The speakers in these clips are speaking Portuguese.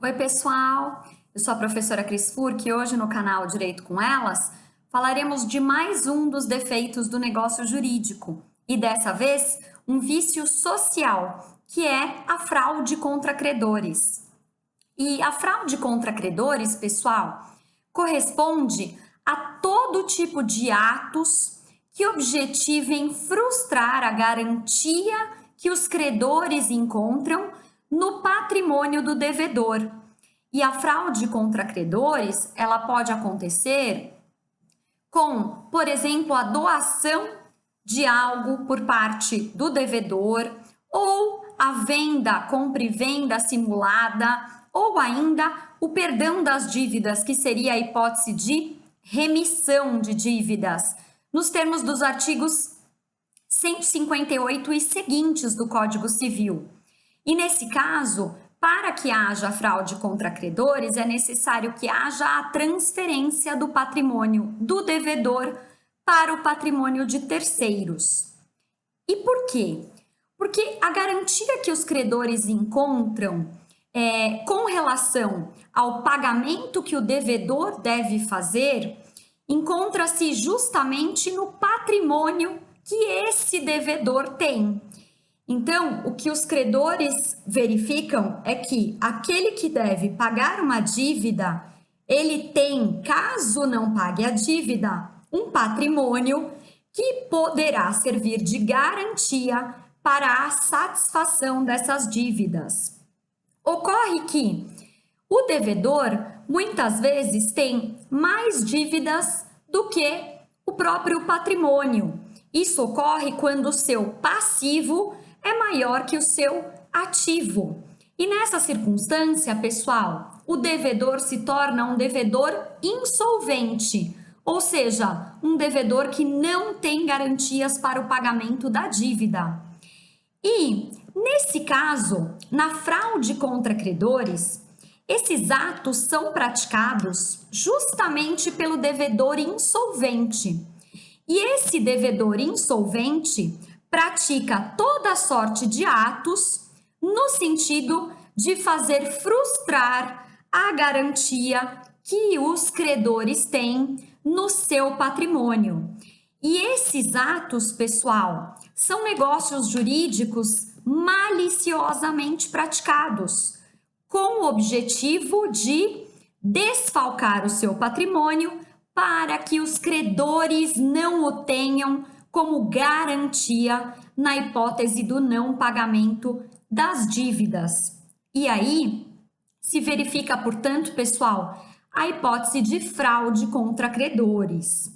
Oi, pessoal! Eu sou a professora Cris Furk e hoje no canal Direito com Elas falaremos de mais um dos defeitos do negócio jurídico e dessa vez um vício social, que é a fraude contra credores. E a fraude contra credores, pessoal, corresponde a todo tipo de atos que objetivem frustrar a garantia que os credores encontram no patrimônio do devedor. E a fraude contra credores, ela pode acontecer com, por exemplo, a doação de algo por parte do devedor, ou a venda, compra e venda simulada, ou ainda o perdão das dívidas, que seria a hipótese de remissão de dívidas, nos termos dos artigos 158 e seguintes do Código Civil. E nesse caso, para que haja fraude contra credores, é necessário que haja a transferência do patrimônio do devedor para o patrimônio de terceiros. E por quê? Porque a garantia que os credores encontram com relação ao pagamento que o devedor deve fazer encontra-se justamente no patrimônio que esse devedor tem. Então, o que os credores verificam é que aquele que deve pagar uma dívida, ele tem, caso não pague a dívida, um patrimônio que poderá servir de garantia para a satisfação dessas dívidas. Ocorre que o devedor muitas vezes tem mais dívidas do que o próprio patrimônio. Isso ocorre quando o seu passivo é maior que o seu ativo. E nessa circunstância, pessoal, o devedor se torna um devedor insolvente, ou seja, um devedor que não tem garantias para o pagamento da dívida. E, nesse caso, na fraude contra credores, esses atos são praticados justamente pelo devedor insolvente. E esse devedor insolvente pratica toda sorte de atos no sentido de fazer frustrar a garantia que os credores têm no seu patrimônio. E esses atos, pessoal, são negócios jurídicos maliciosamente praticados, com o objetivo de desfalcar o seu patrimônio para que os credores não o tenham como garantia na hipótese do não pagamento das dívidas. E aí se verifica, portanto, pessoal, a hipótese de fraude contra credores.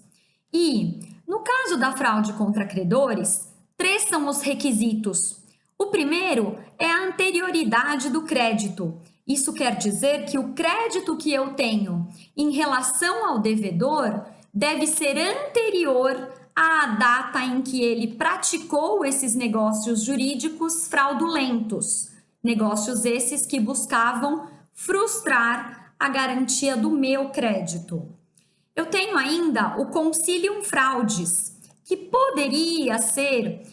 E, no caso da fraude contra credores, 3 são os requisitos. O primeiro é a anterioridade do crédito. Isso quer dizer que o crédito que eu tenho em relação ao devedor deve ser anterior à data em que ele praticou esses negócios jurídicos fraudulentos. Negócios esses que buscavam frustrar a garantia do meu crédito. Eu tenho ainda o consilium fraudis, que poderia ser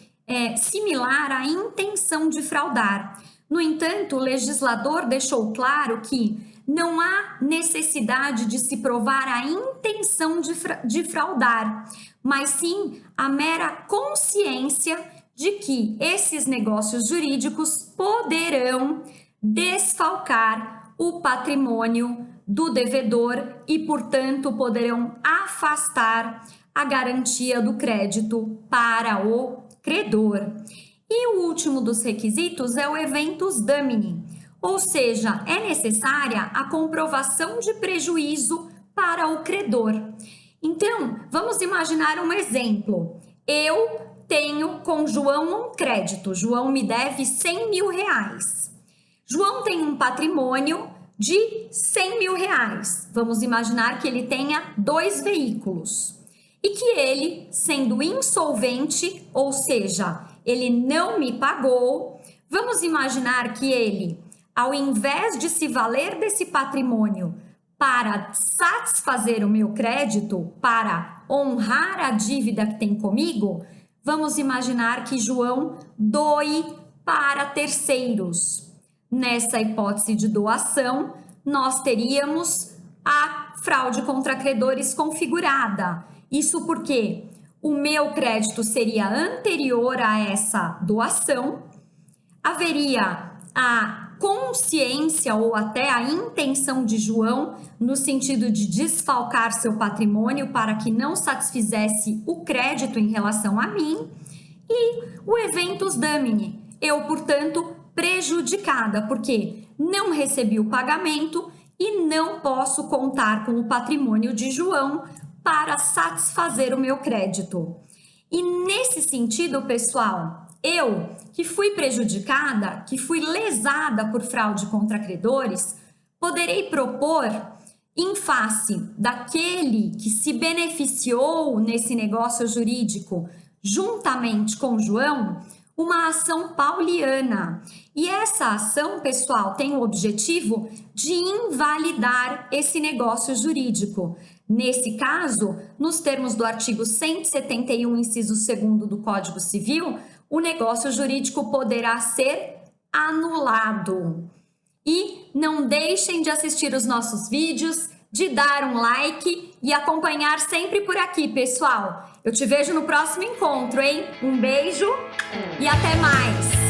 similar à intenção de fraudar. No entanto, o legislador deixou claro que não há necessidade de se provar a intenção de fraudar, mas sim a mera consciência de que esses negócios jurídicos poderão desfalcar o patrimônio do devedor e, portanto, poderão afastar a garantia do crédito para o credor. E o último dos requisitos é o eventus damini, ou seja, é necessária a comprovação de prejuízo para o credor. Então, vamos imaginar um exemplo. Eu tenho com João um crédito. João me deve 100 mil reais. João tem um patrimônio de 100 mil reais. Vamos imaginar que ele tenha 2 veículos. E que ele, sendo insolvente, ou seja, ele não me pagou, vamos imaginar que ele, ao invés de se valer desse patrimônio para satisfazer o meu crédito, para honrar a dívida que tem comigo, vamos imaginar que João doe para terceiros. Nessa hipótese de doação, nós teríamos a fraude contra credores configurada. Isso porque o meu crédito seria anterior a essa doação, haveria a consciência ou até a intenção de João no sentido de desfalcar seu patrimônio para que não satisfizesse o crédito em relação a mim, e o eventus damini, eu, portanto, prejudicada, porque não recebi o pagamento e não posso contar com o patrimônio de João para satisfazer o meu crédito. E nesse sentido, pessoal, eu, que fui prejudicada, que fui lesada por fraude contra credores, poderei propor, em face daquele que se beneficiou nesse negócio jurídico, juntamente com João, uma ação pauliana. E essa ação, pessoal, tem o objetivo de invalidar esse negócio jurídico. Nesse caso, nos termos do artigo 171, inciso 2º do Código Civil, o negócio jurídico poderá ser anulado. E não deixem de assistir os nossos vídeos, de dar um like e acompanhar sempre por aqui, pessoal. Eu te vejo no próximo encontro, hein? Um beijo e até mais!